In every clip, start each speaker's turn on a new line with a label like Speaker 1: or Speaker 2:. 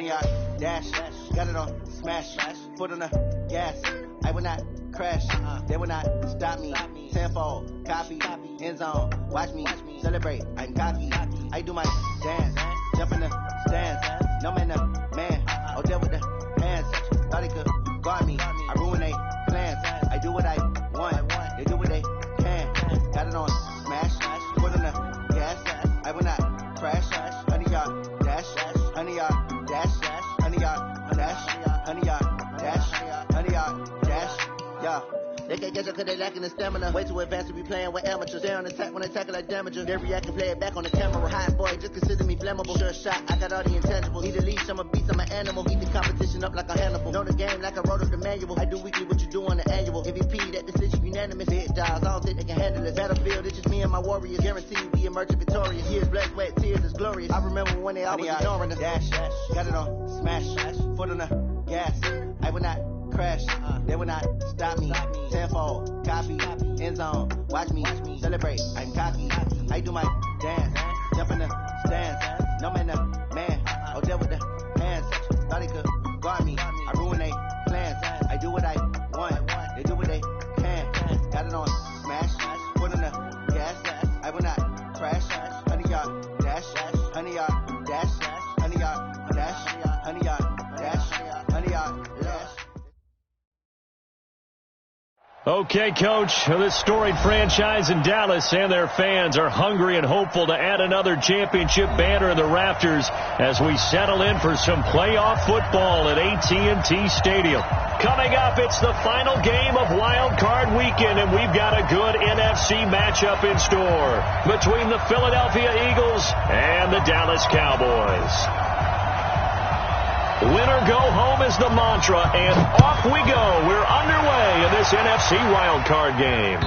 Speaker 1: 100-yard dash. Got it on smash. Foot on the gas. I will not crash. They will not stop me. Tenfold, copy, end zone. Watch me celebrate. I'm cocky. I do my dance. Jump in the stands. No man, the man. Oh, there with the hands. Thought he could guard me. I ruin they plans. I do what I want. They do what they can. Got it on smash. Foot on the gas. I will not crash. 100-yard dash. 100-yard dash. 100-yard dash. 100-yard dash. 100-yard dash. Yeah. They can't catch up cause they lacking the stamina. Way too advanced to be playing with amateurs. They on attack when they tackle like damages. They react and play it back on the camera. Hot boy, just consider me flammable. Sure shot, I got all the intangibles. Need a leash, I'm a beast, I'm an animal. Heat the competition up like a Hannibal. Know the game like I wrote up the manual. I do weekly what you do on the annual. MVP, that decision unanimous. Hit dials, I don't think they can handle it. Battlefield, it's just me and my warriors. Guarantee we emerge victorious. Years, blood, sweat, tears, it's glorious. I remember when they always ignoring the dash. Got it on smash. Foot on the gas. I will not crash. They will not stop me. Tenfold, copy, end zone. Watch me celebrate. I'm cocky. I do my dance. Jump in the stands. No man, the man. Oh, there with the hands. Thought he could guard me. I ruin they plans. I do what I want. They do what they can. Got it on smash. Foot on the gas. I will not crash. 100-yard dash. 100-yard dash. 100-yard dash. 100-yard dash. 100-yard dash.
Speaker 2: Okay, Coach, this storied franchise in Dallas and their fans are hungry and hopeful to add another championship banner in the rafters as we settle in for some playoff football at AT&T Stadium. Coming up, it's the final game of Wild Card Weekend, and we've got a good NFC matchup in store between the Philadelphia Eagles and the Dallas Cowboys. Win or go home is the mantra, and off we go. We're underway in this NFC wildcard game.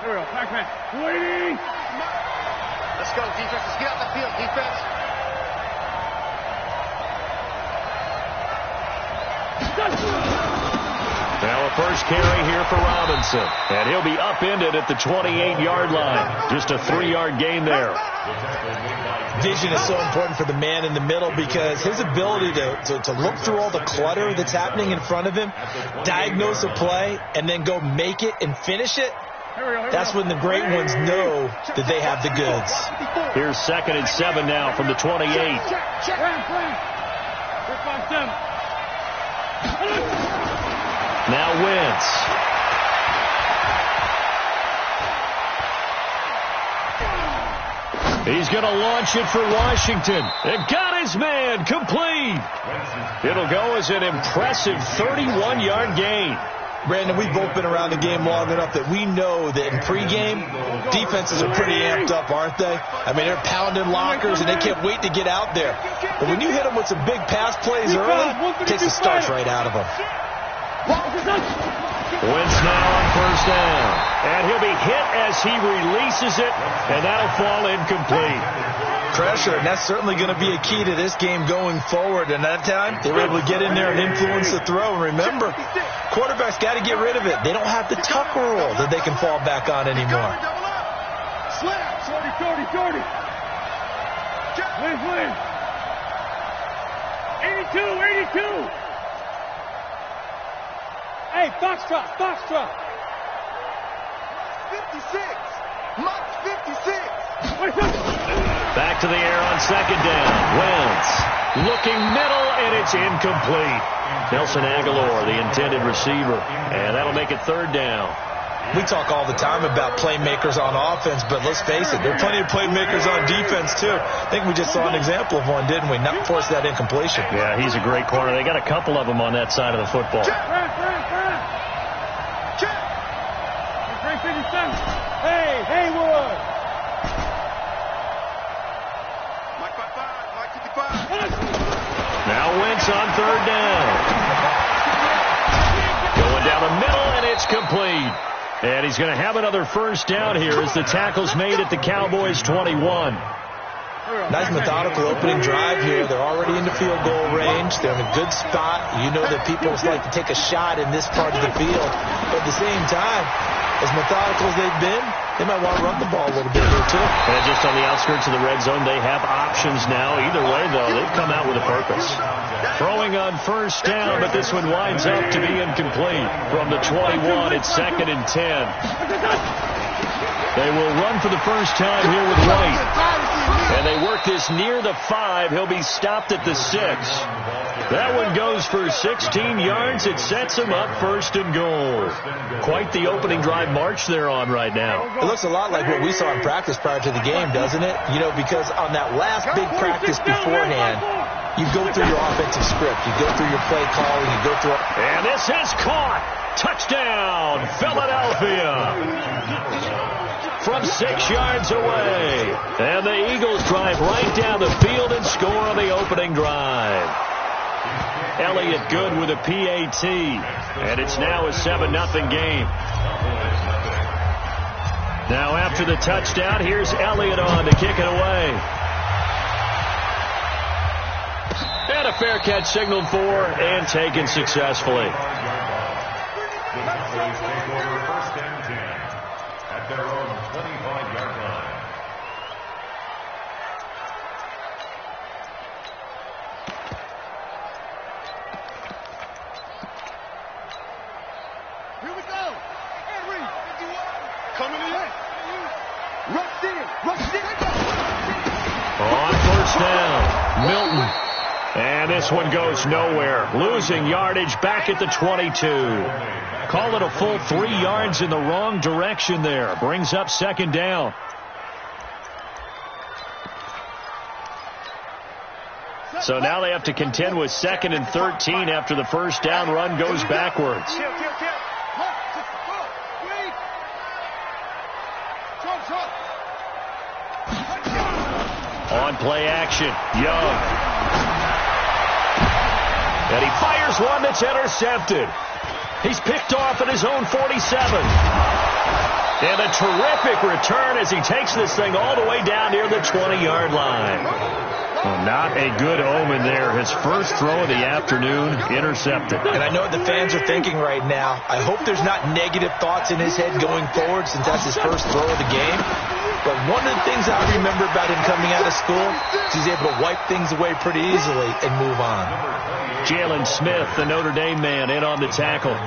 Speaker 3: Here we go, back man. Waiting!
Speaker 4: Let's go, defense. Let's get out the field, defense.
Speaker 2: Now a first carry here for Robinson. And he'll be upended at the 28-yard line. Just a 3-yard gain there.
Speaker 5: Vision is so important for the man in the middle because his ability to look through all the clutter that's happening in front of him, diagnose a play, and then go make it and finish it, that's when the great ones know that they have the goods.
Speaker 2: Here's 2nd and 7 now from the 28. Now Wentz. He's going to launch it for Washington. And got his man complete. It'll go as an impressive 31-yard gain.
Speaker 5: Brandon, we've both been around the game long enough that we know that in pregame, defenses are pretty amped up, aren't they? I mean, they're pounding lockers, and they can't wait to get out there. But when you hit them with some big pass plays early, it takes the starch right out of them.
Speaker 2: Wentz now on first down. And he'll be hit as he releases it, and that'll fall incomplete.
Speaker 5: pressure, and that's certainly going to be a key to this game going forward. And that time, they were able to get in there and influence the throw. And remember, quarterbacks got to get rid of it. They don't have the tuck rule that they can fall back on anymore.
Speaker 3: Slap. 40. Win. 82. Hey, Foxtrot.
Speaker 1: 56. Mach 56.
Speaker 2: Back to the air on second down. Wentz looking middle, and it's incomplete. Nelson Aguilar, the intended receiver, and that'll make it third down.
Speaker 5: We talk all the time about playmakers on offense, but let's face it, there are plenty of playmakers on defense, too. I think we just saw an example of one, didn't we? Not force that incompletion.
Speaker 2: Yeah, he's a great corner. They got a couple of them on that side of the football.
Speaker 3: Hey, Haywood.
Speaker 4: Mike 55.
Speaker 2: Now Wentz on third down. Going down the middle, and it's complete. And he's going to have another first down here as the tackle's made at the Cowboys' 21.
Speaker 5: Nice methodical opening drive here. They're already into field goal range. They're in a good spot. You know that people like to take a shot in this part of the field. But at the same time, as methodical as they've been, they might want to run the ball a little bit here, too.
Speaker 2: And just on the outskirts of the red zone, they have options now. Either way, though, they've come out with a purpose. Throwing on first down, but this one winds up to be incomplete. From the 21, it's 2nd and 10. They will run for the first time here with White. And they work this near the 5. He'll be stopped at the 6. That one goes for 16 yards. It sets him up 1st and goal. Quite the opening drive march they're on right now.
Speaker 5: It looks a lot like what we saw in practice prior to the game, doesn't it? You know, because on that last big practice beforehand, you go through your offensive script. You go through your play calling. You go through...
Speaker 2: And this is caught. Touchdown, Philadelphia. From 6 yards away. And the Eagles drive right down the field and score on the opening drive. Elliott good with a PAT. And it's now a 7-0 game. Now after the touchdown, here's Elliott on to kick it away. And a fair catch signaled for and taken successfully.
Speaker 6: First and 10 at their own 25-yard line.
Speaker 4: Here we go. Henry, 51. Coming in. Rush in.
Speaker 2: On first down, Milton. And this one goes nowhere. Losing yardage back at the 22. Call it a full 3 yards in the wrong direction there. Brings up 2nd down. So now they have to contend with 2nd and 13 after the first down run goes backwards. On play action, Young. And he fires one that's intercepted. He's picked off at his own 47. And a terrific return as he takes this thing all the way down near the 20-yard line. Well, not a good omen there. His first throw of the afternoon intercepted.
Speaker 5: And I know what the fans are thinking right now. I hope there's not negative thoughts in his head going forward since that's his first throw of the game. But one of the things I remember about him coming out of school is he's able to wipe things away pretty easily and move on.
Speaker 2: Jalen Smith, the Notre Dame man, in on the tackle.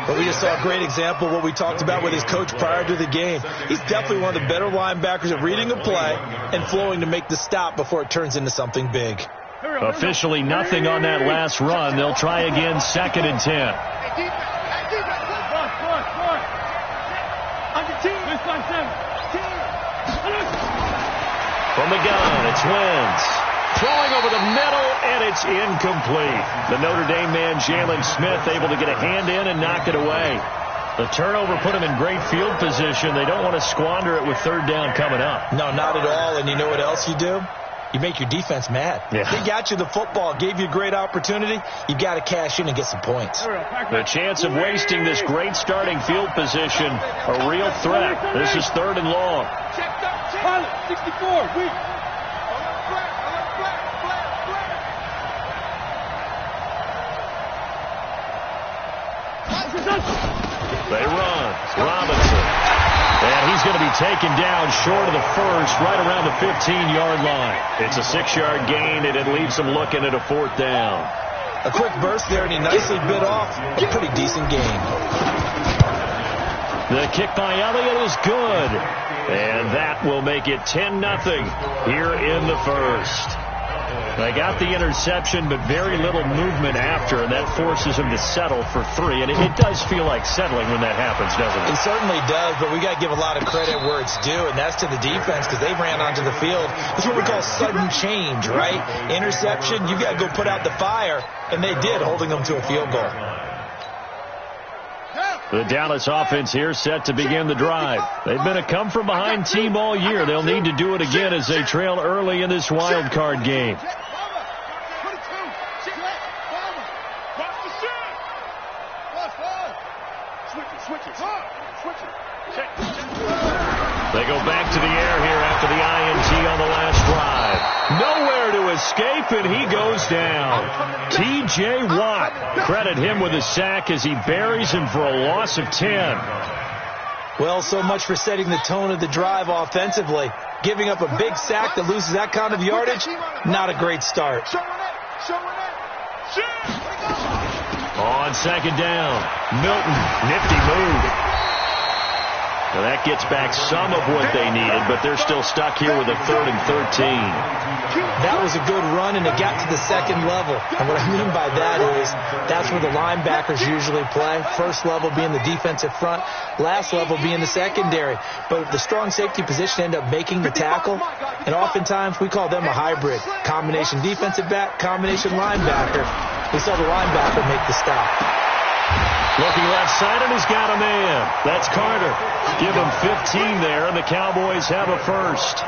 Speaker 5: But we just saw a great example of what we talked about with his coach prior to the game. He's definitely one of the better linebackers at reading a play and flowing to make the stop before it turns into something big.
Speaker 2: Officially nothing on that last run. They'll try again, 2nd and 10. From the gun, it's Wentz. Throwing over the middle, and it's incomplete. The Notre Dame man, Jalen Smith, able to get a hand in and knock it away. The turnover put him in great field position. They don't want to squander it with 3rd down coming up.
Speaker 5: No, not at all. And you know what else you do? You make your defense mad.
Speaker 2: Yeah.
Speaker 5: They got you the football, gave you a great opportunity. You got to cash in and get some points.
Speaker 2: The chance of wasting this great starting field position, a real threat. This is 3rd and long.
Speaker 3: Pilot, 64, weak.
Speaker 2: They run. Robinson. And he's going to be taken down short of the first, right around the 15-yard line. It's a 6-yard gain, and it leaves them looking at a 4th down.
Speaker 5: A quick burst there, and he nicely bit off a pretty decent gain.
Speaker 2: The kick by Elliott is good. And that will make it 10-0 here in the first. They got the interception, but very little movement after, and that forces them to settle for 3. And it does feel like settling when that happens, doesn't it?
Speaker 5: It certainly does, but we got to give a lot of credit where it's due, and that's to the defense because they ran onto the field. It's what we call sudden change, right? Interception, you got to go put out the fire, and they did, holding them to a field goal.
Speaker 2: The Dallas offense here set to begin the drive. They've been a come-from-behind team all year. They'll need to do it again as they trail early in this wild card game. They go back to the air here after the INT on the last drive. Nowhere to escape, and he goes down. T.J. Watt, credit him with a sack as he buries him for a loss of 10.
Speaker 5: Well, so much for setting the tone of the drive offensively. Giving up a big sack that loses that kind of yardage, not a great start.
Speaker 2: On 2nd down, Milton, nifty move. Now that gets back some of what they needed, but they're still stuck here with a 3rd and 13.
Speaker 5: That was a good run, and it got to the 2nd level. And what I mean by that is that's where the linebackers usually play. First level being the defensive front, last level being the secondary. But the strong safety position ended up making the tackle, and oftentimes we call them a hybrid. Combination defensive back, combination linebacker. We saw the linebacker make the stop.
Speaker 2: Looking left side, and he's got a man. That's Carter. Give him 15 there, and the Cowboys have a first.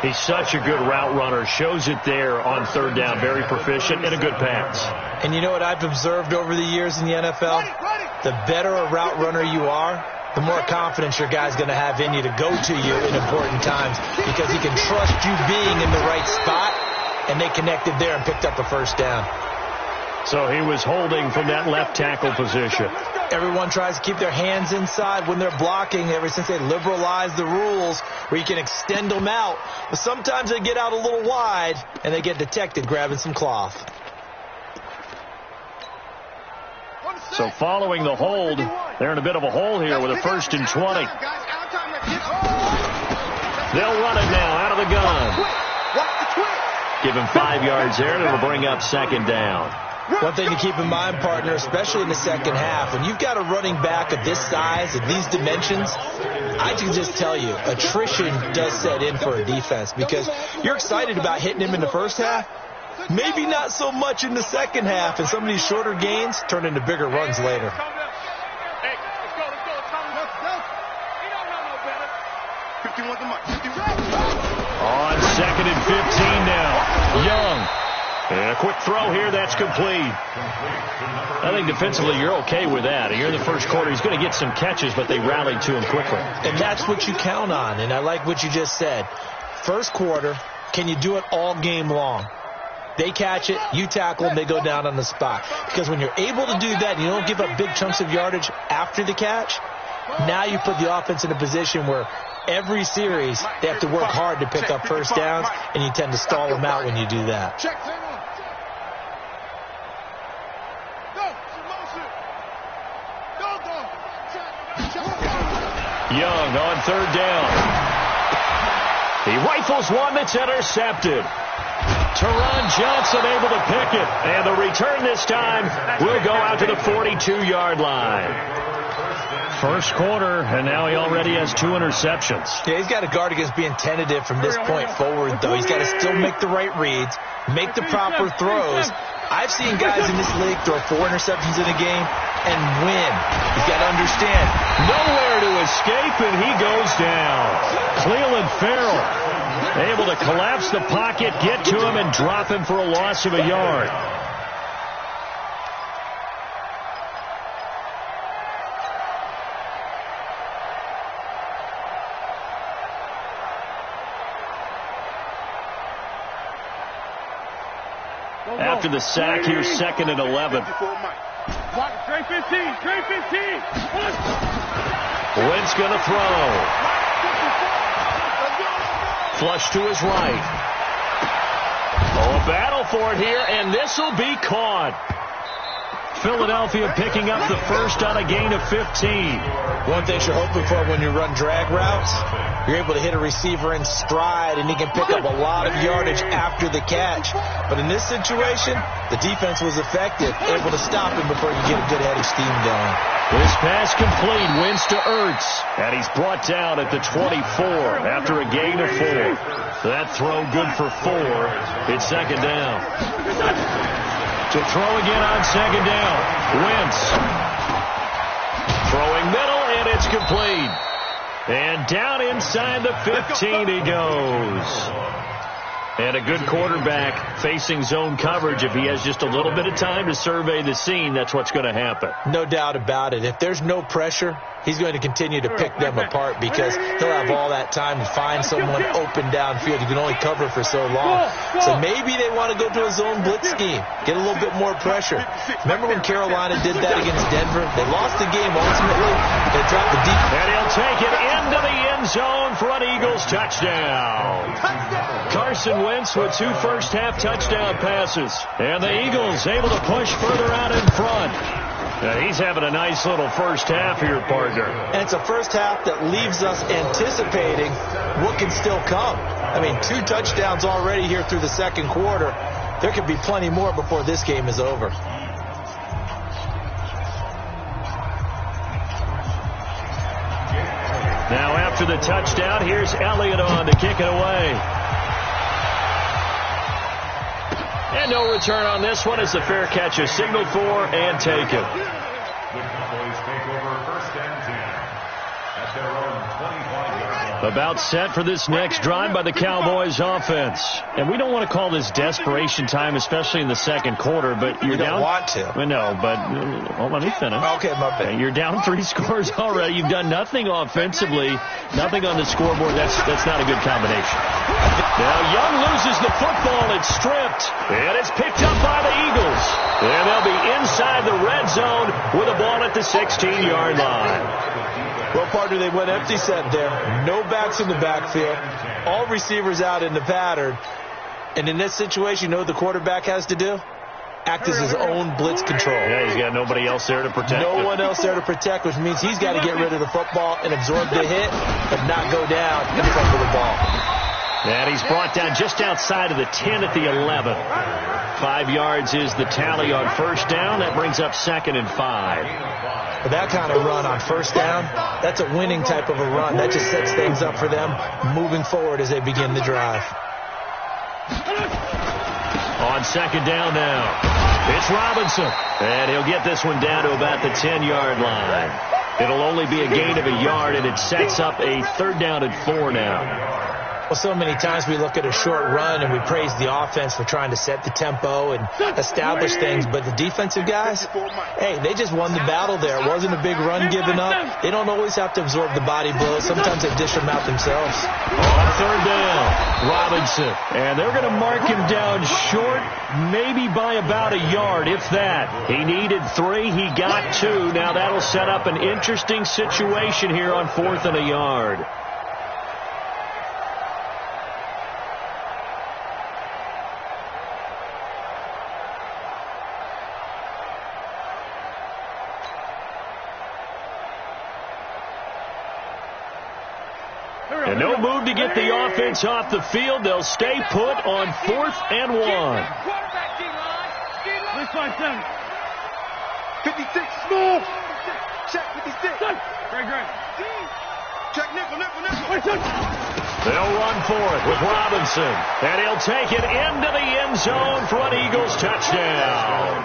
Speaker 2: He's such a good route runner. Shows it there on 3rd down. Very proficient and a good pass.
Speaker 5: And you know what I've observed over the years in the NFL? The better a route runner you are, the more confidence your guy's going to have in you to go to you in important times because he can trust you being in the right spot, and they connected there and picked up a first down.
Speaker 2: So he was holding from that left tackle position.
Speaker 5: Everyone tries to keep their hands inside when they're blocking ever since they liberalized the rules where you can extend them out. But sometimes they get out a little wide and they get detected grabbing some cloth.
Speaker 2: So following the hold, they're in a bit of a hole here with a 1st and 20. They'll run it now out of the gun. Give him 5 yards there, and it'll bring up 2nd down.
Speaker 5: One thing to keep in mind, partner, especially in the second half, when you've got a running back of this size and these dimensions, I can just tell you, attrition does set in for a defense because you're excited about hitting him in the first half, maybe not so much in the second half, and some of these shorter gains turn into bigger runs later.
Speaker 2: On 2nd and 15 now, Young. And a quick throw here, that's complete. I think defensively you're okay with that. Here in the first quarter, he's going to get some catches, but they rallied to him quickly.
Speaker 5: And that's what you count on, and I like what you just said. First quarter, can you do it all game long? They catch it, you tackle them, they go down on the spot. Because when you're able to do that and you don't give up big chunks of yardage after the catch, now you put the offense in a position where every series they have to work hard to pick up first downs, and you tend to stall them out when you do that.
Speaker 2: Young on 3rd down. He rifles one that's intercepted. Teron Johnson able to pick it. And the return this time will go out to the 42-yard line. First quarter, and now he already has 2 interceptions.
Speaker 5: Yeah, he's got to guard against being tentative from this point forward, though. He's got to still make the right reads, make the proper throws. I've seen guys in this league throw 4 interceptions in a game and win. He's got to understand.
Speaker 2: Nowhere to escape, and he goes down. Clelin Ferrell able to collapse the pocket, get to him, and drop him for a loss of a yard. After the sack, here's 2nd and 11.
Speaker 3: Trey 15. Trey 15.
Speaker 2: Wentz going to throw. Flush to his right. Oh, a battle for it here, and this will be caught. Philadelphia picking up the first on a gain of 15.
Speaker 5: One thing you're hoping for when you run drag routes, you're able to hit a receiver in stride, and he can pick up a lot of yardage after the catch. But in this situation, the defense was effective, able to stop him before he could get a good head of steam going.
Speaker 2: This pass complete, Wentz to Ertz, and he's brought down at the 24 after a gain of 4. That throw good for 4. It's second down. To throw again on second down. Wentz. Throwing middle, and it's complete. And down inside the 15 he goes. And a good quarterback facing zone coverage. If he has just a little bit of time to survey the scene, that's what's going to happen.
Speaker 5: No doubt about it. If there's no pressure, he's going to continue to pick them apart because he'll have all that time to find someone open downfield. You can only cover for so long. So maybe they want to go to a zone blitz scheme, get a little bit more pressure. Remember when Carolina did that against Denver? They lost the game ultimately. They dropped the deep.
Speaker 2: And he'll take it into the end zone for an Eagles touchdown. Carson Wentz with 2 first-half touchdown passes. And the Eagles able to push further out in front. He's having a nice little first half here, partner.
Speaker 5: And it's a first half that leaves us anticipating what can still come. I mean, 2 touchdowns already here through the second quarter. There could be plenty more before this game is over.
Speaker 2: Now after the touchdown, here's Elliott on to kick it away. And no return on this one as the fair catch is signaled for and taken.
Speaker 6: The Cowboys take over first and 10 at their own 25-yard line.
Speaker 2: About set for this next drive by the Cowboys offense. And we don't want to call this desperation time, especially in the second quarter, but you're down.
Speaker 5: You don't want to.
Speaker 2: Well, no, but well, let me finish.
Speaker 5: Okay, my bad.
Speaker 2: You're down 3 scores already. You've done nothing offensively, nothing on the scoreboard. That's not a good combination. Now Young loses the football. It's stripped, and it's picked up by the Eagles. And they'll be inside the red zone with a ball at the 16-yard line.
Speaker 5: Well, partner, they went empty set there. No backs in the backfield. All receivers out in the pattern. And in this situation, you know what the quarterback has to do? Act as his own blitz control.
Speaker 2: Yeah, he's got nobody else there to protect.
Speaker 5: No one else there to protect, which means he's got to get rid of the football and absorb the hit, but not go down in front of the ball.
Speaker 2: And he's brought down just outside of the 10 at the 11. 5 yards is the tally on first down. That brings up 2nd and 5.
Speaker 5: But that kind of run on first down, that's a winning type of a run. That just sets things up for them moving forward as they begin the drive.
Speaker 2: On second down now, it's Robinson. And he'll get this one down to about the 10-yard line. It'll only be a gain of a yard, and it sets up a 3rd down and 4 now.
Speaker 5: Well, so many times we look at a short run and we praise the offense for trying to set the tempo and establish things. But the defensive guys, hey, they just won the battle there. It wasn't a big run given up. They don't always have to absorb the body blows. Sometimes they dish them out themselves.
Speaker 2: On 3rd down, Robinson. And they're going to mark him down short, maybe by about a yard, if that. He needed 3. He got 2. Now that'll set up an interesting situation here on 4th and a yard. And no move to get the offense off the field. They'll stay put on 4th and 1.
Speaker 3: Let's find 7.
Speaker 4: 56, smooth. Check 56.
Speaker 3: Great.
Speaker 4: Check nickel.
Speaker 2: They'll run for it with Robinson. And he'll take it into the end zone for an Eagles touchdown.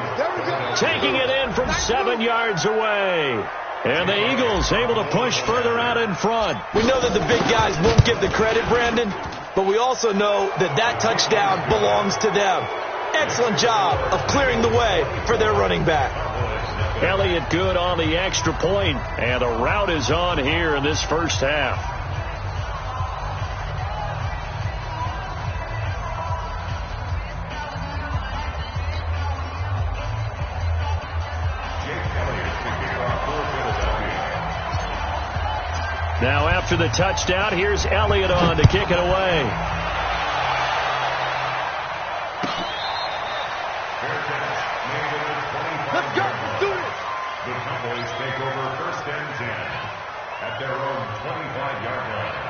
Speaker 2: Taking it in from 7 yards away. And the Eagles able to push further out in front.
Speaker 5: We know that the big guys won't get the credit, Brandon, but we also know that that touchdown belongs to them. Excellent job of clearing the way for their running back.
Speaker 2: Elliott good on the extra point, and the route is on here in this first half. Now after the touchdown, here's Elliott on to kick it away.
Speaker 3: Let's go. Let's do this.
Speaker 6: The Cowboys take over first and 10 at their own 25-yard line.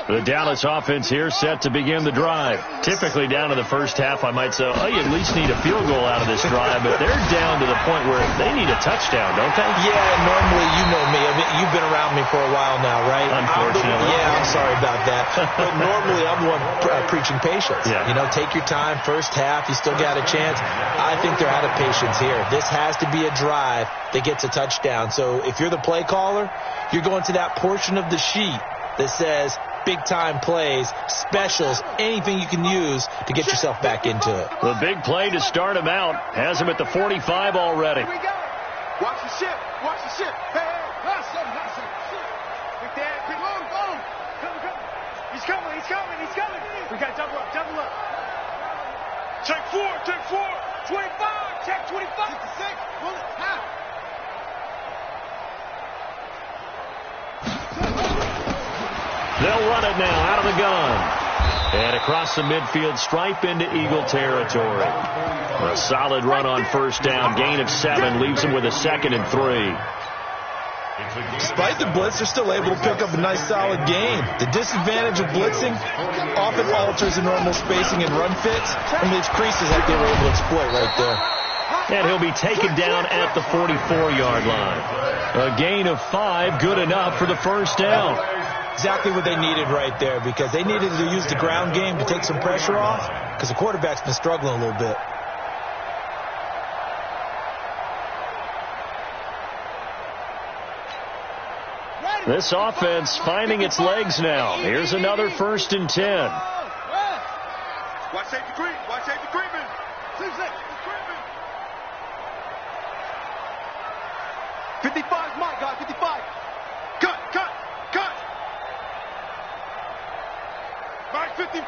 Speaker 2: The Dallas offense here set to begin the drive. Typically down to the first half, I might say, oh, you at least need a field goal out of this drive, but they're down to the point where they need a touchdown, don't they?
Speaker 5: Yeah, normally, you know me. I mean, you've been around me for a while now, right?
Speaker 2: Unfortunately.
Speaker 5: I'm sorry about that. But normally, I'm the one preaching patience.
Speaker 2: Yeah.
Speaker 5: You know, take your time. First half, you still got a chance. I think they're out of patience here. This has to be a drive that gets a touchdown. So if you're the play caller, you're going to that portion of the sheet that says big-time plays, specials, anything you can use to get yourself back into it.
Speaker 2: The big play to start him out has him at the 45 already.
Speaker 3: Here we go. Watch the ship. Watch the ship. Hey, hustle. Big Dad, quick. Go. Come. He's coming. We got double up. Check 4. 25. Check 25. 56. Pull it. Half.
Speaker 2: They'll run it now out of the gun. And across the midfield stripe into Eagle territory. A solid run on first down. Gain of 7 leaves them with a 2nd and 3.
Speaker 5: Despite the blitz, they're still able to pick up a nice, solid gain. The disadvantage of blitzing often alters the normal spacing and run fits and leaves creases that they were able to exploit right there.
Speaker 2: And he'll be taken down at the 44-yard line. A gain of 5, good enough for the first down.
Speaker 5: Exactly what they needed right there, because they needed to use the ground game to take some pressure off, because the quarterback's been struggling a little bit.
Speaker 2: This offense finding its legs now. Here's another 1st and 10.
Speaker 3: Watch safety creep. 55, my God, 55. Cut. Mike 55.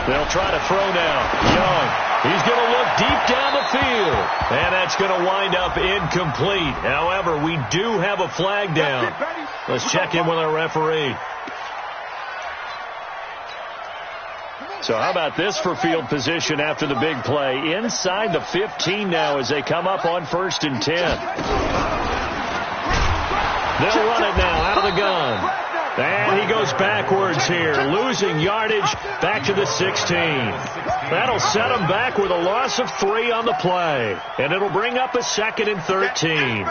Speaker 2: They'll try to throw now. Young. He's going to look deep down the field. And that's going to wind up incomplete. However, we do have a flag down. Let's check in with our referee. So how about this for field position after the big play? Inside the 15 now as they come up on 1st and 10. They'll run it now out of the gun. And he goes backwards here, losing yardage back to the 16. That'll set him back with a loss of 3 on the play. And it'll bring up a 2nd and 13.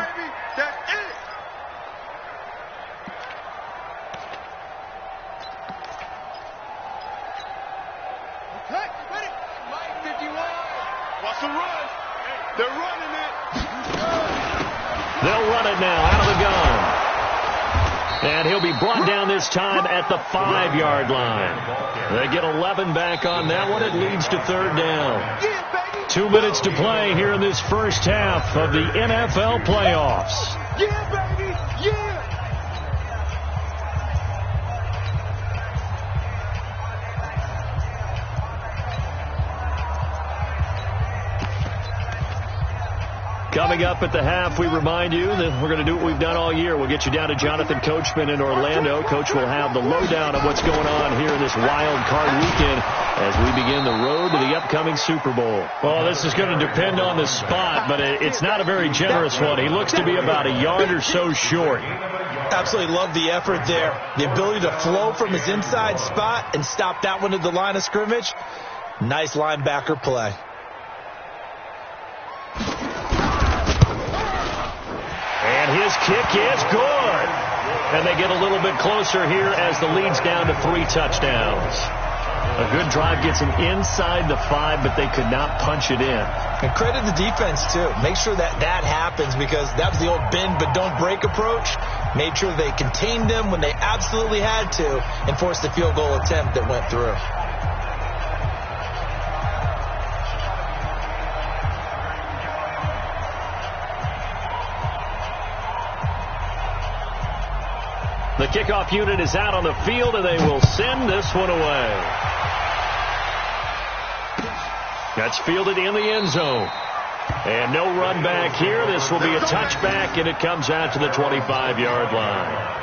Speaker 2: They'll run it now out of the gun. And he'll be brought down this time at the 5-yard line. They get 11 back on that one. It leads to 3rd down. 2 minutes to play here in this first half of the NFL playoffs.
Speaker 3: Yeah, baby. Yeah.
Speaker 2: Coming up at the half, we remind you that we're going to do what we've done all year. We'll get you down to Jonathan Coachman in Orlando. Coach will have the lowdown of what's going on here in this wild card weekend as we begin the road to the upcoming Super Bowl. Well, this is going to depend on the spot, but it's not a very generous one. He looks to be about a yard or so short.
Speaker 5: Absolutely love the effort there. The ability to flow from his inside spot and stop that one at the line of scrimmage. Nice linebacker play.
Speaker 2: And his kick is good. And they get a little bit closer here as the lead's down to 3 touchdowns. A good drive gets him inside the 5, but they could not punch it in.
Speaker 5: And credit the defense, too. Make sure that happens, because that was the old bend but don't break approach. Made sure they contained them when they absolutely had to and forced the field goal attempt that went through.
Speaker 2: The kickoff unit is out on the field, and they will send this one away. That's fielded in the end zone. And no run back here. This will be a touchback, and it comes out to the 25-yard line.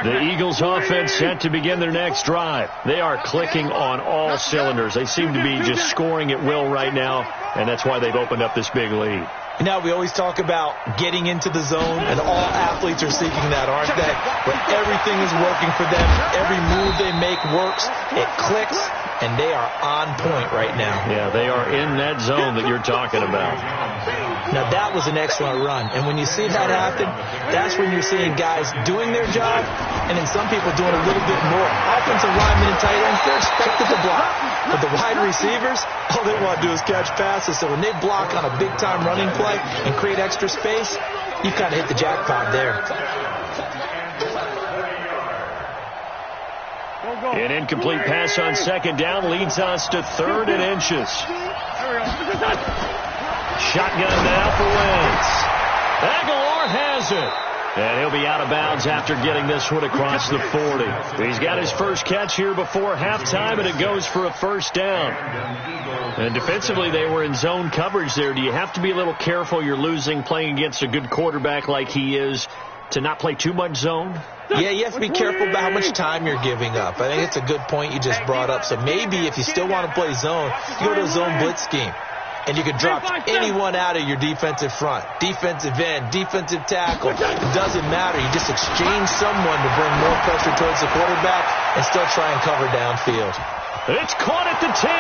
Speaker 2: The Eagles offense set to begin their next drive. They are clicking on all cylinders. They seem to be just scoring at will right now, and that's why they've opened up this big lead.
Speaker 5: You know, we always talk about getting into the zone, and all athletes are seeking that, aren't they? Where everything is working for them. Every move they make works. It clicks, and they are on point right now.
Speaker 2: Yeah, they are in that zone that you're talking about.
Speaker 5: Now, that was an excellent run. And when you see that happen, that's when you're seeing guys doing their job, and then some people doing a little bit more. Offensive linemen and tight ends, they're expected to block. But the wide receivers, all they want to do is catch passes. So when they block on a big-time running play and create extra space, you kind of hit the jackpot there.
Speaker 2: An incomplete pass on second down leads us to 3rd and inches. Shotgun now for Wentz. Aguilar has it. And he'll be out of bounds after getting this one across the 40. He's got his first catch here before halftime, and it goes for a first down. And defensively, they were in zone coverage there. Do you have to be a little careful? You're losing, playing against a good quarterback like he is, to not play too much zone?
Speaker 5: Yeah, you have to be careful about how much time you're giving up. I think it's a good point you just brought up. So maybe if you still want to play zone, you go to a zone blitz scheme. And you can drop anyone out of your defensive front. Defensive end, defensive tackle. It doesn't matter. You just exchange someone to bring more pressure towards the quarterback and still try and cover downfield.
Speaker 2: It's caught at the 10.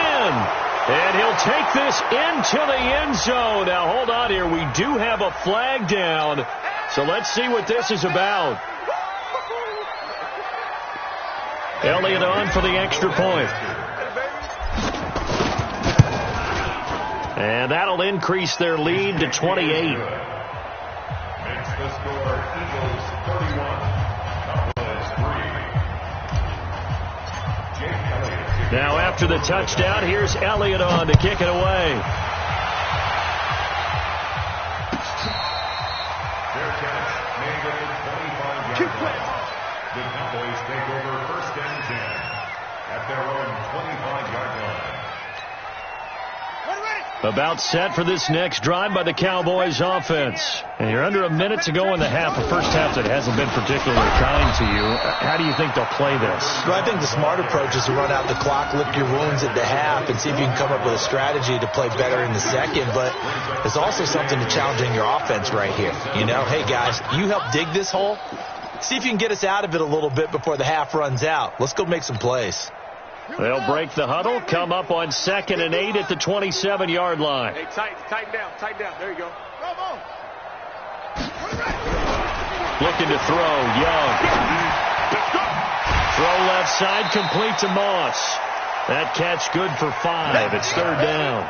Speaker 2: And he'll take this into the end zone. Now, hold on here. We do have a flag down. So let's see what this is about. Elliott on for the extra point. And that'll increase their lead to 28.
Speaker 6: Makes the score Eagles 31, Cowboys 3. Jake Elliott.
Speaker 2: Now after the touchdown, here's Elliott on to kick it away.
Speaker 6: Their catch made at the 25-yard line. The Cowboys take over 1st and 10 at their own 25-yard line.
Speaker 2: About set for this next drive by the Cowboys offense. And you're under a minute to go in the half, a first half that hasn't been particularly kind to you. How do you think they'll play this?
Speaker 5: Well, I think the smart approach is to run out the clock, lick your wounds at the half, and see if you can come up with a strategy to play better in the second. But there's also something to challenging your offense right here. You know, hey, guys, you help dig this hole. See if you can get us out of it a little bit before the half runs out. Let's go make some plays.
Speaker 2: They'll break the huddle, come up on 2nd and 8 at the 27-yard line.
Speaker 3: Hey, tighten down. There you go.
Speaker 2: Looking to throw, Young. Throw left side, complete to Moss. That catch good for 5. It's 3rd down.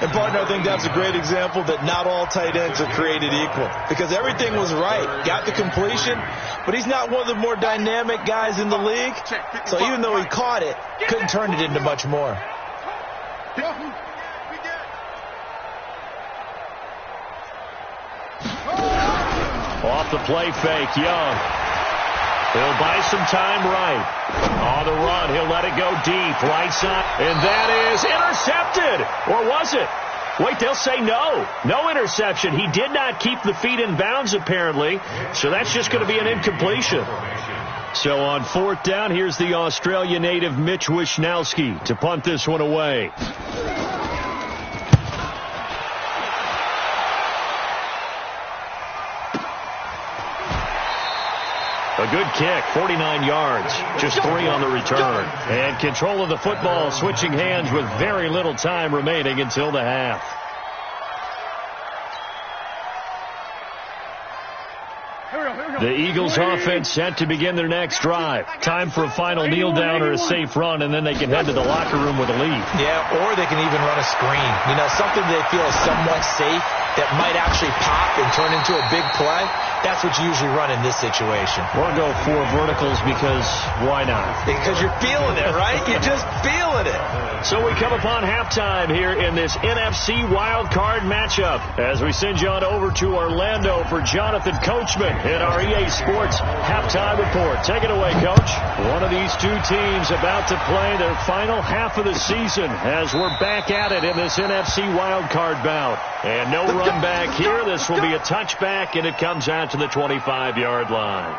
Speaker 5: And, partner, I think that's a great example that not all tight ends are created equal. Because everything was right. Got the completion, but he's not one of the more dynamic guys in the league. So even though he caught it, couldn't turn it into much more.
Speaker 2: Off the play fake, Young. He'll buy some time right. On the run, he'll let it go deep. Right side, and that is intercepted. Or was it? Wait, they'll say no. No interception. He did not keep the feet in bounds, apparently. So that's just going to be an incompletion. So on 4th down, here's the Australia native Mitch Wishnowsky to punt this one away. A good kick, 49 yards, just 3 on the return. And control of the football, switching hands with very little time remaining until the half. The Eagles offense set to begin their next drive. Time for a final kneel down or a safe run, and then they can head to the locker room with a lead.
Speaker 5: Yeah, or they can even run a screen. You know, something they feel is somewhat safe that might actually pop and turn into a big play. That's what you usually run in this situation.
Speaker 2: We'll go 4 verticals because why not?
Speaker 5: Because you're feeling it, right? You're just feeling it.
Speaker 2: So we come upon halftime here in this NFC Wild Card matchup as we send you on over to Orlando for Jonathan Coachman in our EA Sports Halftime Report. Take it away, Coach. One of these two teams about to play their final half of the season as we're back at it in this NFC Wild Card bout. And no run back here. This will be a touchback, and it comes out to the 25-yard line.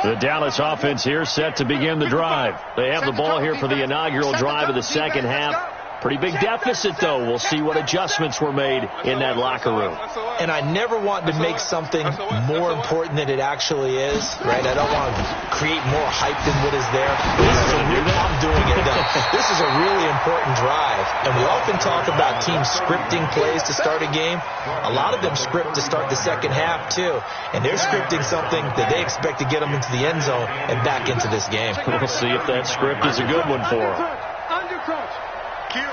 Speaker 2: The Dallas offense here set to begin the drive. They have the ball here for the inaugural drive of the second half. Pretty big deficit, though. We'll see what adjustments were made in that locker room.
Speaker 5: And I never want to make something more important than it actually is, right? I don't want to create more hype than what is there. I'm doing it, though. This is a really important drive. And we often talk about teams scripting plays to start a game. A lot of them script to start the second half, too. And they're scripting something that they expect to get them into the end zone and back into this game.
Speaker 2: We'll see if that script is a good one for them.
Speaker 3: Kill.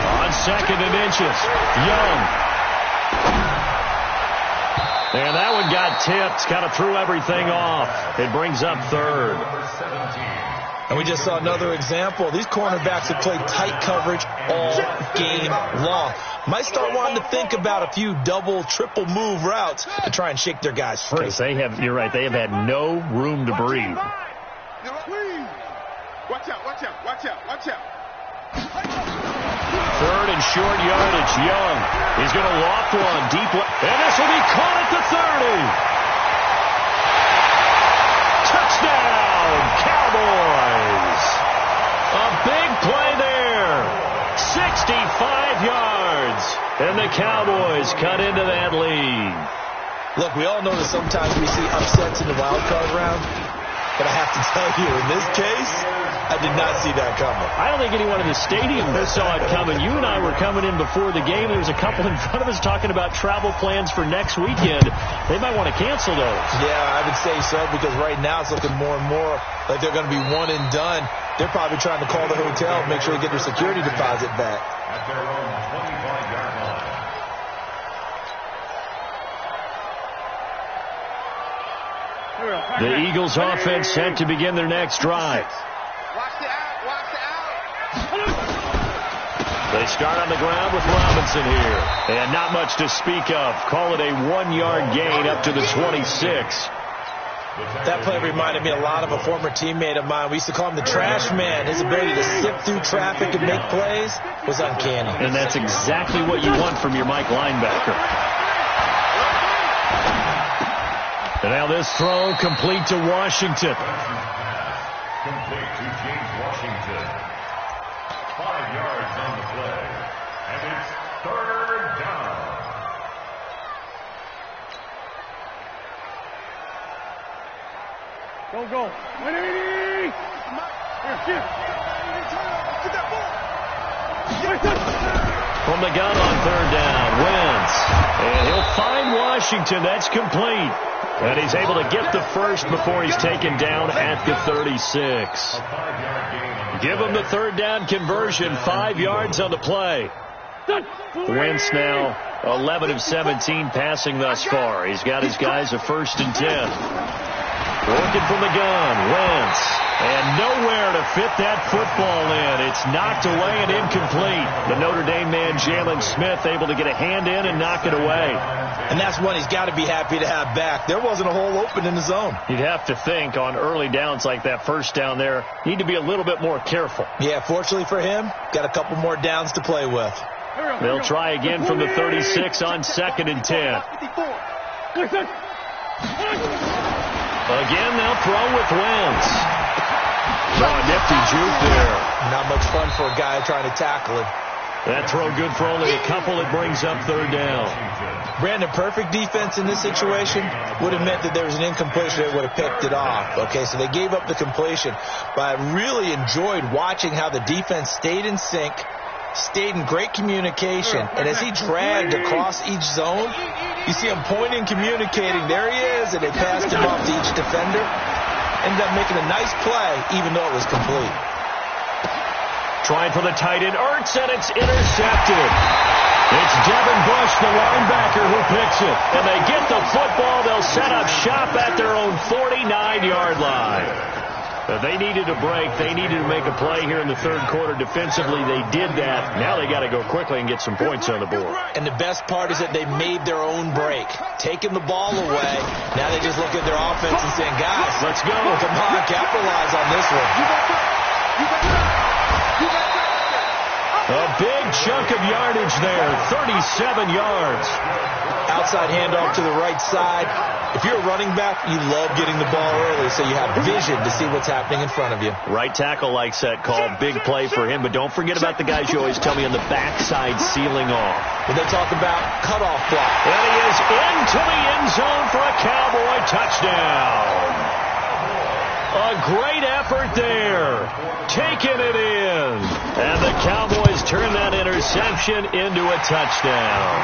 Speaker 2: On 2nd and inches, Young. And that one got tipped, kind of threw everything off. It brings up 3rd.
Speaker 5: And we just saw another example. These cornerbacks have played tight coverage all game long. Might start wanting to think about a few double, triple move routes to try and shake their guys free.
Speaker 2: You're right, they have had no room to breathe.
Speaker 3: Watch out.
Speaker 2: 3rd and short yardage, Young. He's going to loft one deep. And this will be caught at the 30. Touchdown, Cowboys. A big play there. 65 yards. And the Cowboys cut into that lead.
Speaker 5: Look, we all know that sometimes we see upsets in the wild card round. But I have to tell you, in this case, I did not see that coming.
Speaker 2: I don't think anyone in the stadium saw it coming. You and I were coming in before the game. There was a couple in front of us talking about travel plans for next weekend. They might want to cancel those.
Speaker 5: Yeah, I would say so, because right now it's looking more and more like they're going to be one and done. They're probably trying to call the hotel and make sure they get their security deposit back.
Speaker 6: At their own 25-yard line.
Speaker 2: The Eagles offense set to begin their next drive.
Speaker 4: Watch the out.
Speaker 2: They start on the ground with Robinson here. And not much to speak of. Call it a 1-yard gain up to the 26.
Speaker 5: That play reminded me a lot of a former teammate of mine. We used to call him the trash man. His ability to sift through traffic and make plays was uncanny.
Speaker 2: And that's exactly what you want from your Mike linebacker. And now this throw complete to Washington.
Speaker 6: Complete to James Washington. 5 yards on the play. And it's 3rd down.
Speaker 3: Go. 180. Here. Get that ball.
Speaker 2: From the gun on 3rd down, Wentz. And he'll find Washington. That's complete. And he's able to get the first before he's taken down at the 36. Give him the 3rd down conversion. 5 yards on the play. Wentz now 11 of 17 passing thus far. He's got his guys a 1st and 10. Working from the gun, Wentz. And nowhere to fit that football in. It's knocked away and incomplete. The Notre Dame man, Jalen Smith, able to get a hand in and knock it away.
Speaker 5: And that's one he's got to be happy to have back. There wasn't a hole open in the zone.
Speaker 2: You'd have to think on early downs like that, 1st down there, need to be a little bit more careful.
Speaker 5: Yeah, fortunately for him, got a couple more downs to play with.
Speaker 2: They'll try again from the 36 on 2nd and 10. Again, they'll throw with Wentz. A nifty juke there.
Speaker 5: Not much fun for a guy trying to tackle him.
Speaker 2: That throw good for only a couple. It brings up third down.
Speaker 5: Brandon, perfect defense in this situation would have meant that there was an incompletion that would have picked it off. Okay, so they gave up the completion. But I really enjoyed watching how the defense stayed in sync, stayed in great communication, and as he dragged across each zone, you see him pointing, communicating. There he is, and they passed him off to each defender. Ended up making a nice play, even though it was complete.
Speaker 2: Trying for the tight end, Ertz, and it's intercepted. It's Devin Bush, the linebacker, who picks it. And they get the football. They'll set up shop at their own 49-yard line. They needed a break. They needed to make a play here in the third quarter. Defensively, they did that. Now they got to go quickly and get some points on the board.
Speaker 5: And the best part is that they made their own break, taking the ball away. Now they just look at their offense and saying, guys, let's go. Come on, capitalize on this one.
Speaker 2: A big chunk of yardage there, 37 yards.
Speaker 5: Outside handoff to the right side. If you're a running back, you love getting the ball early so you have vision to see what's happening in front of you.
Speaker 2: Right tackle likes that call. Big play for him. But don't forget about the guys you always tell me on the backside sealing off.
Speaker 5: When they talk about cutoff block.
Speaker 2: And he is into the end zone for a Cowboy touchdown. A great effort there. Taking it in. And the Cowboys turn that interception into a touchdown.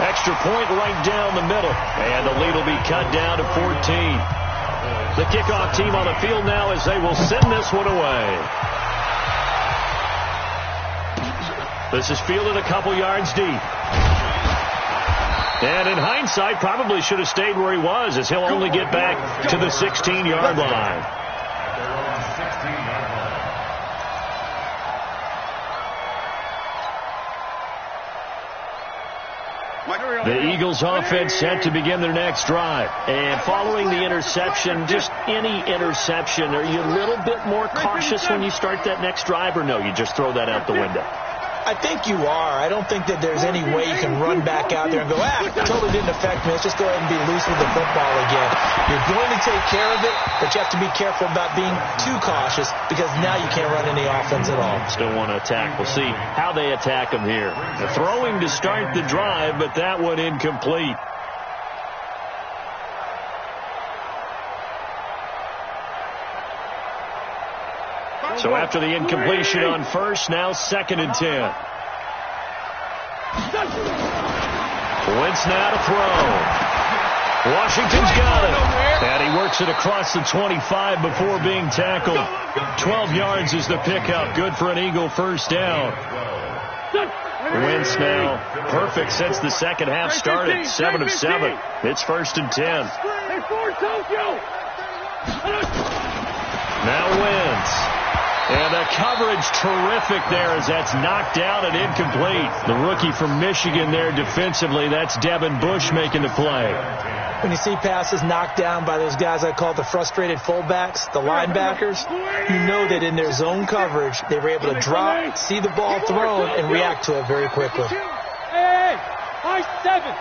Speaker 2: Extra point right down the middle. And the lead will be cut down to 14. The kickoff team on the field now as they will send this one away. This is fielded a couple yards deep. And in hindsight, probably should have stayed where he was, as he'll only get back to the 16-yard line. The Eagles offense set to begin their next drive. And following the interception, just any interception, are you a little bit more cautious when you start that next drive, or no, you just throw that out the window?
Speaker 5: I think you are. I don't think that there's any way you can run back out there and go, totally didn't affect me. Let's just go ahead and be loose with the football again. You're going to take care of it, but you have to be careful about being too cautious because now you can't run any offense at all.
Speaker 2: Still want to attack. We'll see how they attack them here. They're throwing to start the drive, but that one incomplete. So after the incompletion on first, now 2nd and 10. Wentz now to throw. Washington's got it. And he works it across the 25 before being tackled. 12 yards is the pickup. Good for an Eagle first down. Wentz now perfect since the second half started. 7 of 7. It's 1st and 10. Now Wentz. And the coverage terrific there as that's knocked down and incomplete. The rookie from Michigan there defensively. That's Devin Bush making the play.
Speaker 5: When you see passes knocked down by those guys I call the frustrated fullbacks, the linebackers, you know that in their zone coverage, they were able to drop, see the ball thrown, and react to it very quickly.
Speaker 3: Hey, high 7.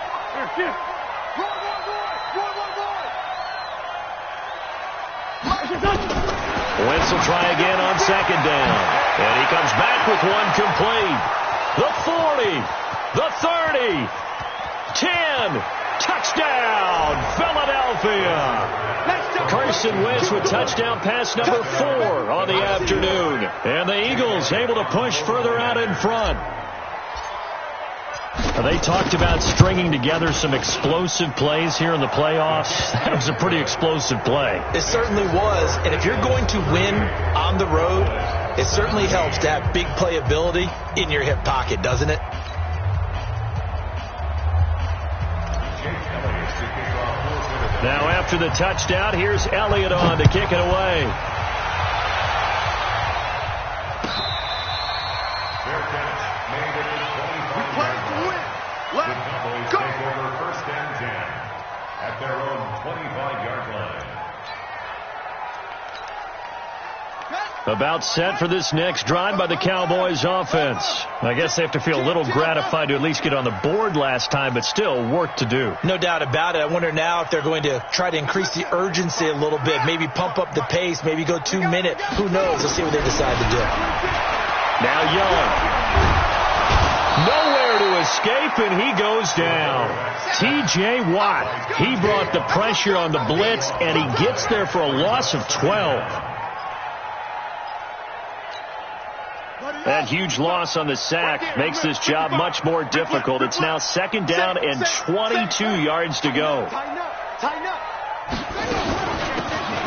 Speaker 2: Wentz will try again on 2nd down. And he comes back with one complete. The 40, the 30, 10, touchdown, Philadelphia. Carson Wentz with touchdown pass number 4 on the afternoon. And the Eagles able to push further out in front. They talked about stringing together some explosive plays here in the playoffs. That was a pretty explosive play.
Speaker 5: It certainly was. And if you're going to win on the road, it certainly helps to have big playability in your hip pocket, doesn't it?
Speaker 2: Now after the touchdown, here's Elliott on to kick it away.
Speaker 6: Let's go. Take over 1st and 10 at their own 25-yard line.
Speaker 2: About set for this next drive by the Cowboys offense. I guess they have to feel a little gratified to at least get on the board last time, but still work to do.
Speaker 5: No doubt about it. I wonder now if they're going to try to increase the urgency a little bit, maybe pump up the pace, maybe go 2 minute. Who knows? Let's see what they decide to do.
Speaker 2: Now Young. Nowhere to escape, and he goes down. T.J. Watt, he brought the pressure on the blitz, and he gets there for a loss of 12. That huge loss on the sack makes this job much more difficult. It's now 2nd down and 22 yards to go.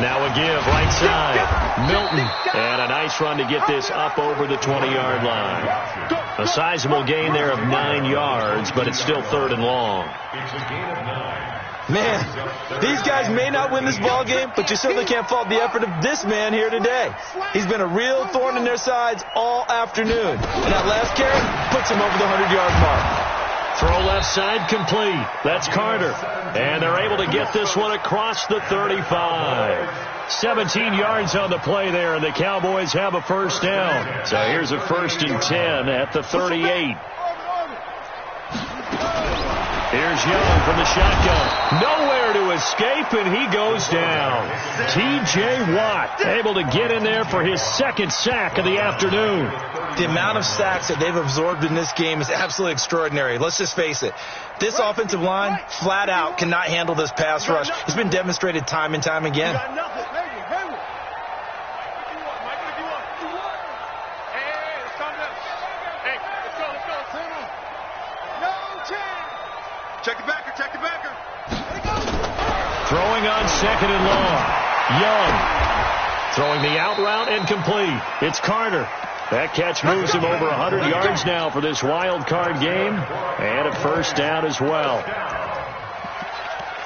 Speaker 2: Now a give right side. Milton. And a nice run to get this up over the 20-yard line. A sizable gain there of 9 yards, but it's still 3rd and long.
Speaker 6: It's a gain of 9.
Speaker 5: Man, these guys may not win this ball game, but you certainly can't fault the effort of this man here today. He's been a real thorn in their sides all afternoon. And that last carry puts him over the 100-yard mark.
Speaker 2: Throw left side complete. That's Carter. And they're able to get this one across the 35. 17 yards on the play there, and the Cowboys have a 1st down. So here's a 1st and 10 at the 38. Here's Young from the shotgun. Nowhere to escape, and he goes down. T.J. Watt able to get in there for his 2nd sack of the afternoon.
Speaker 5: The amount of sacks that they've absorbed in this game is absolutely extraordinary. Let's just face it. This offensive line, flat out, cannot handle this pass rush. It's been demonstrated time and time again.
Speaker 3: Check the backer, check the backer.
Speaker 2: Throwing on 2nd and long. Young. Throwing the out route and complete. It's Carter. That catch moves him over 100 yards now for this wild card game. And a 1st down as well.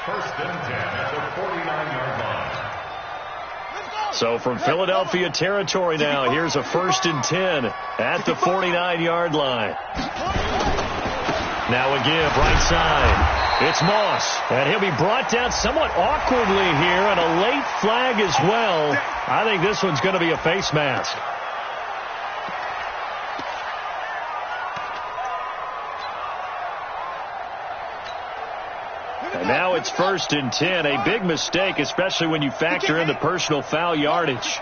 Speaker 6: 1st and 10 at the 49-yard line.
Speaker 2: So from Philadelphia territory now, here's a 1st and 10 at the 49-yard line. Now a give right side. It's Moss, and he'll be brought down somewhat awkwardly here, and a late flag as well. I think this one's going to be a face mask. And now it's 1st and 10. A big mistake, especially when you factor in the personal foul yardage.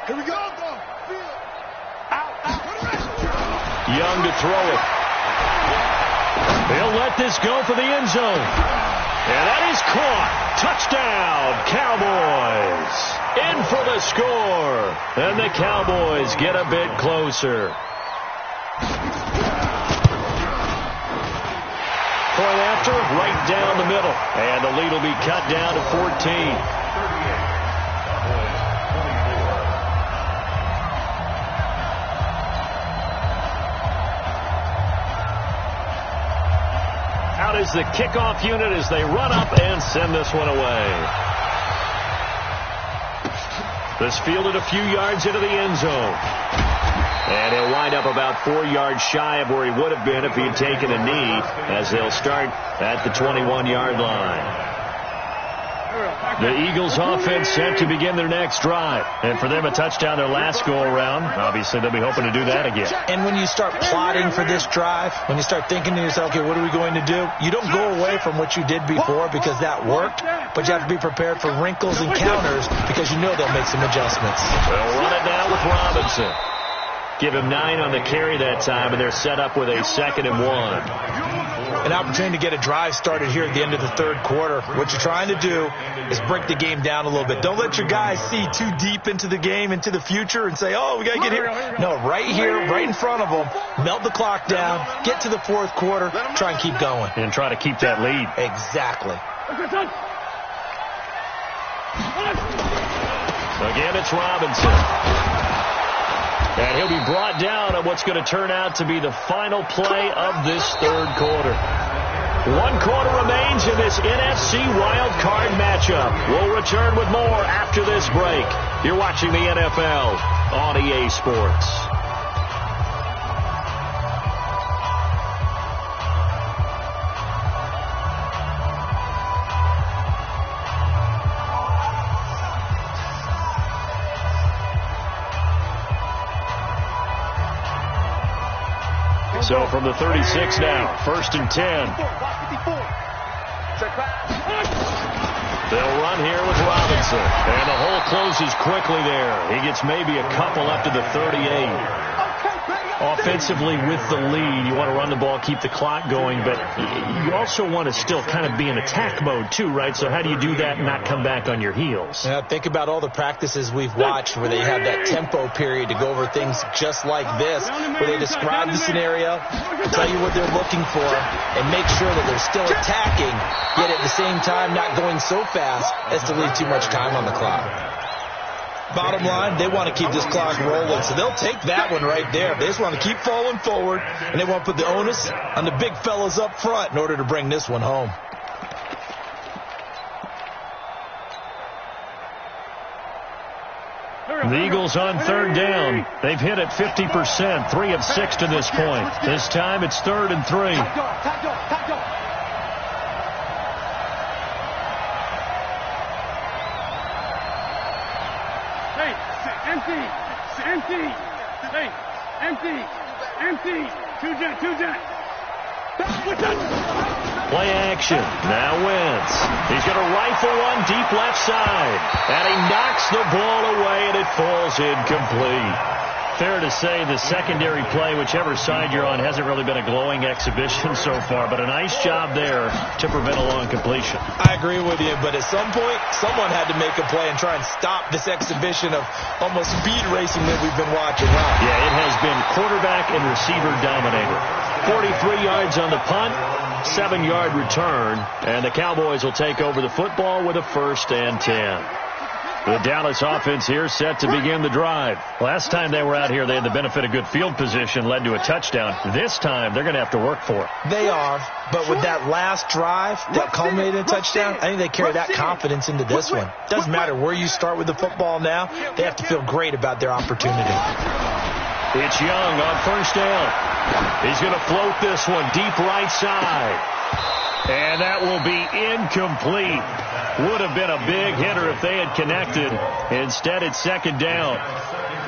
Speaker 3: Here we go.
Speaker 2: Young to throw it. They'll let this go for the end zone. And that is caught. Touchdown, Cowboys. In for the score. And the Cowboys get a bit closer. Point after, right down the middle. And the lead will be cut down to 14. Out is the kickoff unit as they run up and send this one away. This fielded a few yards into the end zone. And he'll wind up about 4 yards shy of where he would have been if he had taken a knee, as they'll start at the 21-yard line. The Eagles offense set to begin their next drive. And for them, a touchdown their last go-around. Obviously, they'll be hoping to do that again.
Speaker 5: And when you start plotting for this drive, when you start thinking to yourself, okay, what are we going to do? You don't go away from what you did before because that worked, but you have to be prepared for wrinkles and counters because you know they'll make some adjustments.
Speaker 2: They'll run it now with Robinson. Give him 9 on the carry that time, and they're set up with a 2nd and 1.
Speaker 5: An opportunity to get a drive started here at the end of the 3rd quarter. What you're trying to do is break the game down a little bit. Don't let your guys see too deep into the game, into the future, and say, oh, we got to get here. No, right here, right in front of them, melt the clock down, get to the 4th quarter, try and keep going.
Speaker 2: And try to keep that lead.
Speaker 5: Exactly.
Speaker 2: Again, it's Robinson. And he'll be brought down on what's going to turn out to be the final play of this 3rd quarter. 1 quarter remains in this NFC Wild Card matchup. We'll return with more after this break. You're watching the NFL on EA Sports. So from the 36 now, 1st and 10. They'll run here with Robinson. And the hole closes quickly there. He gets maybe a couple up to the 38. Offensively with the lead, you want to run the ball, keep the clock going, but you also want to still kind of be in attack mode too, right? So how do you do that and not come back on your heels?
Speaker 5: Yeah, think about all the practices we've watched where they have that tempo period to go over things just like this, where they describe the scenario, tell you what they're looking for, and make sure that they're still attacking, yet at the same time not going so fast as to leave too much time on the clock. Bottom line, they want to keep this clock rolling, so they'll take that one right there. They just want to keep falling forward, and they want to put the onus on the big fellas up front in order to bring this one home.
Speaker 2: The Eagles on third down. They've hit it 50%, 3 of 6 to this point. This time it's 3rd and 3.
Speaker 3: Empty. Two jet.
Speaker 2: Play action. Now Wentz. He's going to rifle one deep left side. And he knocks the ball away, and it falls incomplete. Fair to say the secondary play, whichever side you're on, hasn't really been a glowing exhibition so far, but a nice job there to prevent a long completion.
Speaker 5: I agree with you, but at some point, someone had to make a play and try and stop this exhibition of almost speed racing that we've been watching. Wow.
Speaker 2: Yeah, it has been quarterback and receiver dominated. 43 yards on the punt, 7-yard return, and the Cowboys will take over the football with a 1st and 10. The Dallas offense here set to begin the drive. Last time they were out here, they had the benefit of good field position, led to a touchdown. This time, they're going to have to work for it.
Speaker 5: They are, but with that last drive that culminated in a touchdown, I think they carry that confidence into this one. Doesn't matter where you start with the football now, they have to feel great about their opportunity.
Speaker 2: It's Young on 1st down. He's going to float this one deep right side. And that will be incomplete. Would have been a big hitter if they had connected. Instead, it's 2nd down.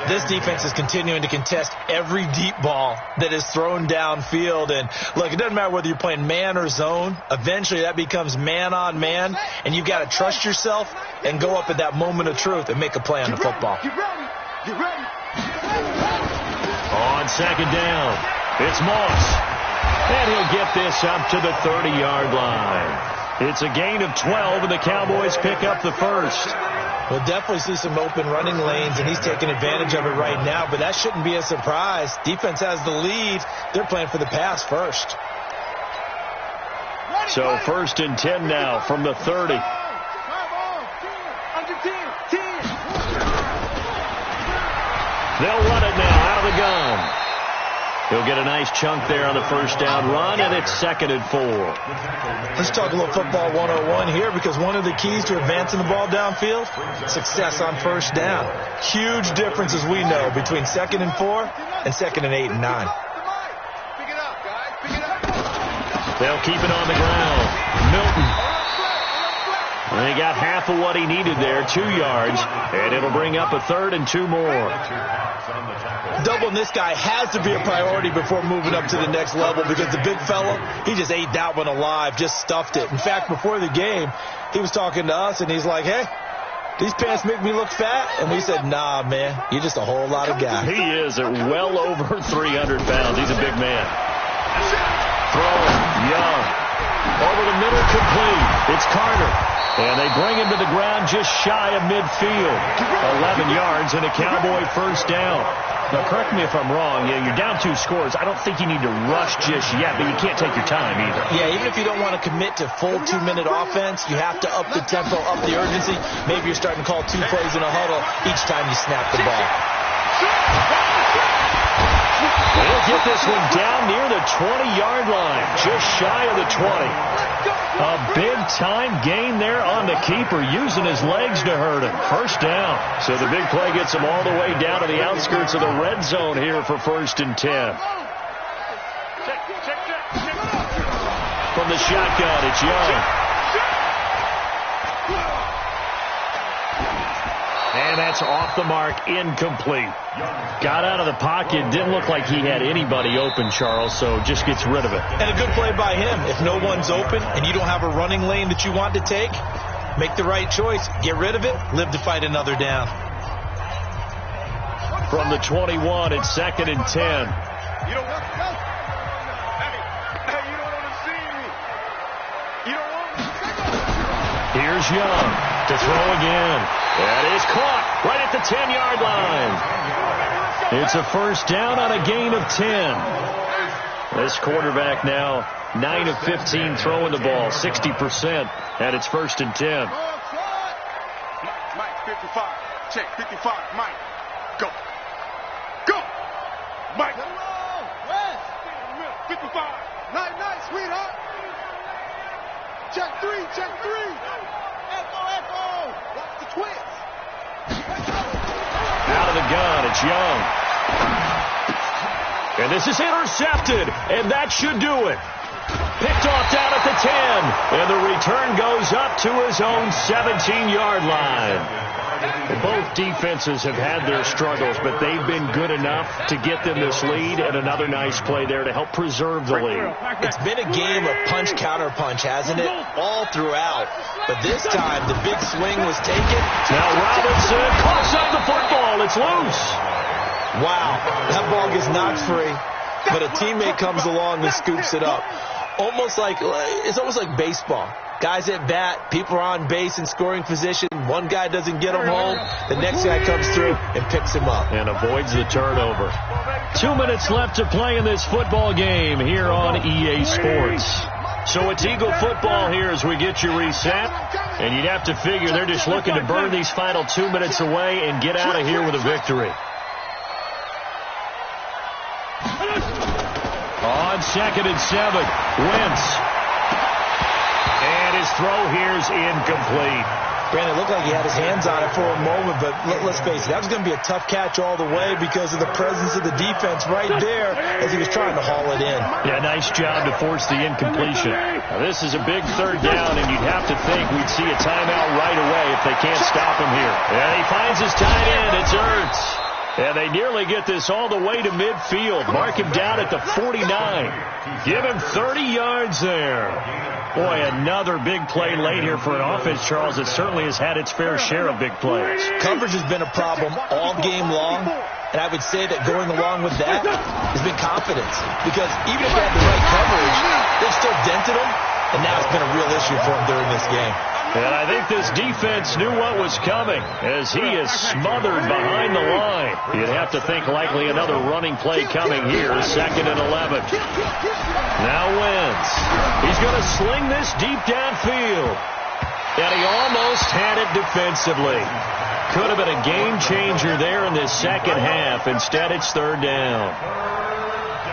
Speaker 5: This defense is continuing to contest every deep ball that is thrown downfield. And, look, it doesn't matter whether you're playing man or zone. Eventually, that becomes man on man. And you've got to trust yourself and go up at that moment of truth and make a play on the football.
Speaker 3: Get ready.
Speaker 2: On 2nd down, it's Moss. And he'll get this up to the 30-yard line. It's a gain of 12, and the Cowboys pick up the 1st.
Speaker 5: We'll definitely see some open running lanes, and he's taking advantage of it right now, but that shouldn't be a surprise. Defense has the lead. They're playing for the pass first.
Speaker 2: So 1st and 10 now from the 30. They'll run it now out of the gun. He'll get a nice chunk there on the 1st down run, and it's 2nd and 4.
Speaker 5: Let's talk a little football 101 here, because one of the keys to advancing the ball downfield, success on 1st down. Huge difference, as we know, between 2nd and 4 and 2nd and 8 and 9.
Speaker 4: Pick it up, guys. Pick it up.
Speaker 2: They'll keep it on the ground. Milton. They got half of what he needed there, 2 yards, and it'll bring up a 3rd and 2 more.
Speaker 5: Doubling this guy has to be a priority before moving up to the next level, because the big fella, he just ate that one alive, just stuffed it. In fact, before the game, he was talking to us, and he's like, hey, these pants make me look fat? And we said, nah, man, you're just a whole lot of guy.
Speaker 2: He is at well over 300 pounds. He's a big man. Throw, Young. Over the middle, complete. It's Carter. And they bring him to the ground just shy of midfield. 11 yards and a Cowboy 1st down. Now, correct me if I'm wrong. Yeah, you're down 2 scores. I don't think you need to rush just yet, but you can't take your time either.
Speaker 5: Yeah, even if you don't want to commit to full 2-minute offense, you have to up the tempo, up the urgency. Maybe you're starting to call 2 plays in a huddle each time you snap the ball.
Speaker 2: They'll get this one down near the 20-yard line, just shy of the 20. A big-time gain there on the keeper, using his legs to hurt him. 1st down. So the big play gets him all the way down to the outskirts of the red zone here for 1st and 10. From the shotgun, it's Young. And that's off the mark, incomplete. Got out of the pocket, didn't look like he had anybody open, Charles, so just gets rid of it.
Speaker 5: And a good play by him. If no one's open and you don't have a running lane that you want to take, Make the right choice. Get rid of it. Live to fight another down.
Speaker 2: From the 21, it's 2nd and 10.
Speaker 3: You don't want to see me. You don't want to.
Speaker 2: Here's Young to throw again. That is caught right at the 10-yard line. It's a first down on a gain of 10. This quarterback now 9 of 15 throwing the ball, 60%, and it's 1st and 10.
Speaker 3: Mike, 55. Check, 55. Mike, go. Go. Mike. 55. Night, sweetheart. Check 3. Echo. Watch the twins.
Speaker 2: Out of the gun, it's Young. And this is intercepted, and that should do it. Picked off down at the 10, and the return goes up to his own 17-yard line. Both defenses have had their struggles, but they've been good enough to get them this lead, and another nice play there to help preserve the lead.
Speaker 5: It's been a game of punch-counter-punch, hasn't it? All throughout. But this time, the big swing was taken.
Speaker 2: Now Robinson coughs up the football. It's loose.
Speaker 5: Wow, that ball gets knocked free, but a teammate comes along and scoops it up. It's almost like baseball. Guys at bat, people are on base in scoring position. One guy doesn't get him home. The next guy comes through and picks him up.
Speaker 2: And avoids the turnover. 2 minutes left to play in this football game here on EA Sports. So it's Eagle football here as we get you reset. And you'd have to figure they're just looking to burn these final 2 minutes away and get out of here with a victory. On 2nd and 7, Wentz. And his throw here is incomplete.
Speaker 5: Brandon, it looked like he had his hands on it for a moment, but let's face it, that was going to be a tough catch all the way because of the presence of the defense right there as he was trying to haul it in.
Speaker 2: Yeah, nice job to force the incompletion. Now, this is a big 3rd down, and you'd have to think we'd see a timeout right away if they can't stop him here. And he finds his tight end. It's Ertz. And they nearly get this all the way to midfield. Mark him down at the 49. Give him 30 yards there. Boy, another big play late here for an offense, Charles, that certainly has had its fair share of big plays.
Speaker 5: Coverage has been a problem all game long, and I would say that going along with that has been confidence. Because even if they had the right coverage, they've still dented them, and now it's been a real issue for them during this game.
Speaker 2: And I think this defense knew what was coming as he is smothered behind the line. You'd have to think likely another running play coming here, 2nd and 11. Now Wentz. He's going to sling this deep downfield. And he almost had it defensively. Could have been a game changer there in this second half. Instead, it's 3rd down.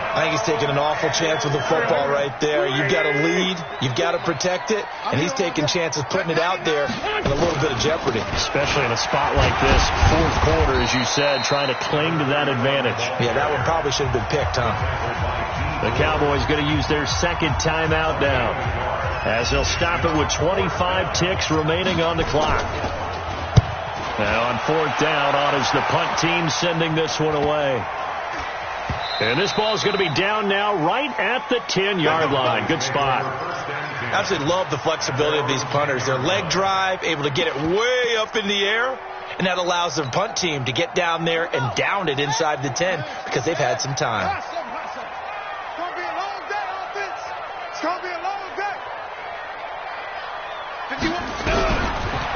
Speaker 5: I think he's taking an awful chance with the football right there. You've got to lead. You've got to protect it. And he's taking chances putting it out there in a little bit of jeopardy.
Speaker 2: Especially in a spot like this, 4th quarter, as you said, trying to cling to that advantage.
Speaker 5: Yeah, that one probably should have been picked, huh?
Speaker 2: The Cowboys going to use their 2nd timeout now, as they'll stop it with 25 ticks remaining on the clock. Now on 4th down, on is the punt team sending this one away. And this ball is going to be down now right at the 10-yard line. Good spot.
Speaker 5: I absolutely love the flexibility of these punters. Their leg drive, able to get it way up in the air, and that allows the punt team to get down there and down it inside the 10 because they've had some time.
Speaker 3: It's going to be a long day, offense. It's going to be a long day. 51.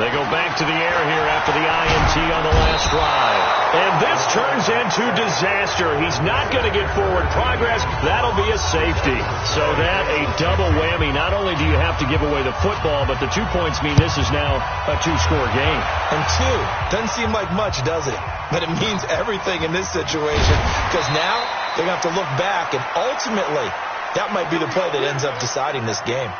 Speaker 2: They go back to the air here after the INT on the last drive. And this turns into disaster. He's not going to get forward progress. That'll be a safety. So that a double whammy. Not only do you have to give away the football, but the 2 points mean this is now a 2-score game.
Speaker 5: And 2 doesn't seem like much, does it? But it means everything in this situation because now they're going to have to look back, and ultimately that might be the play that ends up deciding this game.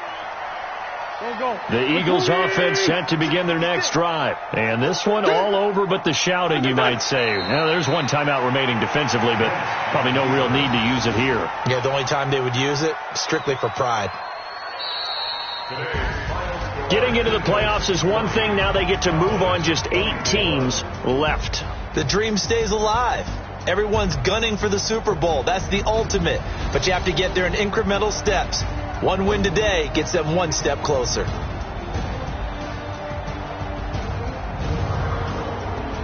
Speaker 2: The Eagles offense set to begin their next drive. And this one all over but the shouting, you might say. Now, there's one timeout remaining defensively, but probably no real need to use it here.
Speaker 5: Yeah, the only time they would use it, strictly for pride.
Speaker 2: Getting into the playoffs is one thing. Now they get to move on. Just 8 teams left.
Speaker 5: The dream stays alive. Everyone's gunning for the Super Bowl. That's the ultimate. But you have to get there in incremental steps. One win today gets them one step closer.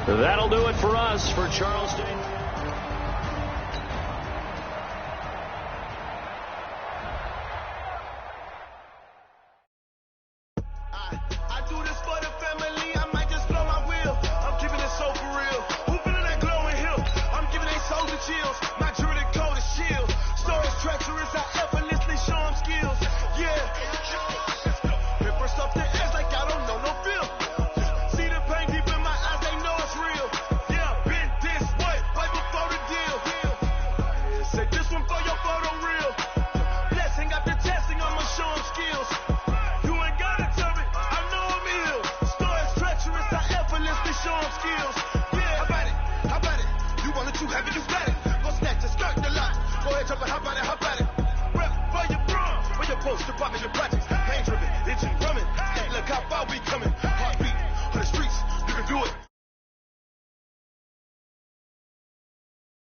Speaker 2: That'll do it for us for Charleston.
Speaker 7: I do this for the family. I might just blow my wheel. I'm keeping it so for real. Who feeling that glowing hill? I'm giving they soldier chills. My jewelry coat is shield. Stories treacherous. I effortlessly show them skills. Yeah. Hit first up the edge like I don't know no feel. See the pain deep in my eyes. They know it's real. Yeah, been this way before the deal. Say this one for your photo reel. Blessing after testing, I'ma show them skills. You ain't gotta tell me, I know I'm ill. Stories treacherous, I effortlessly show them skills. Yeah, how about it? You want it, you have it, you got it. Go snatch a skirt the lot. Go ahead, jump it, how about it? Rep for your bro, where your poster, popping your projects. Pain driven, itching, drumming. Hey, look how far we coming. Heartbeat on the streets, you can do it.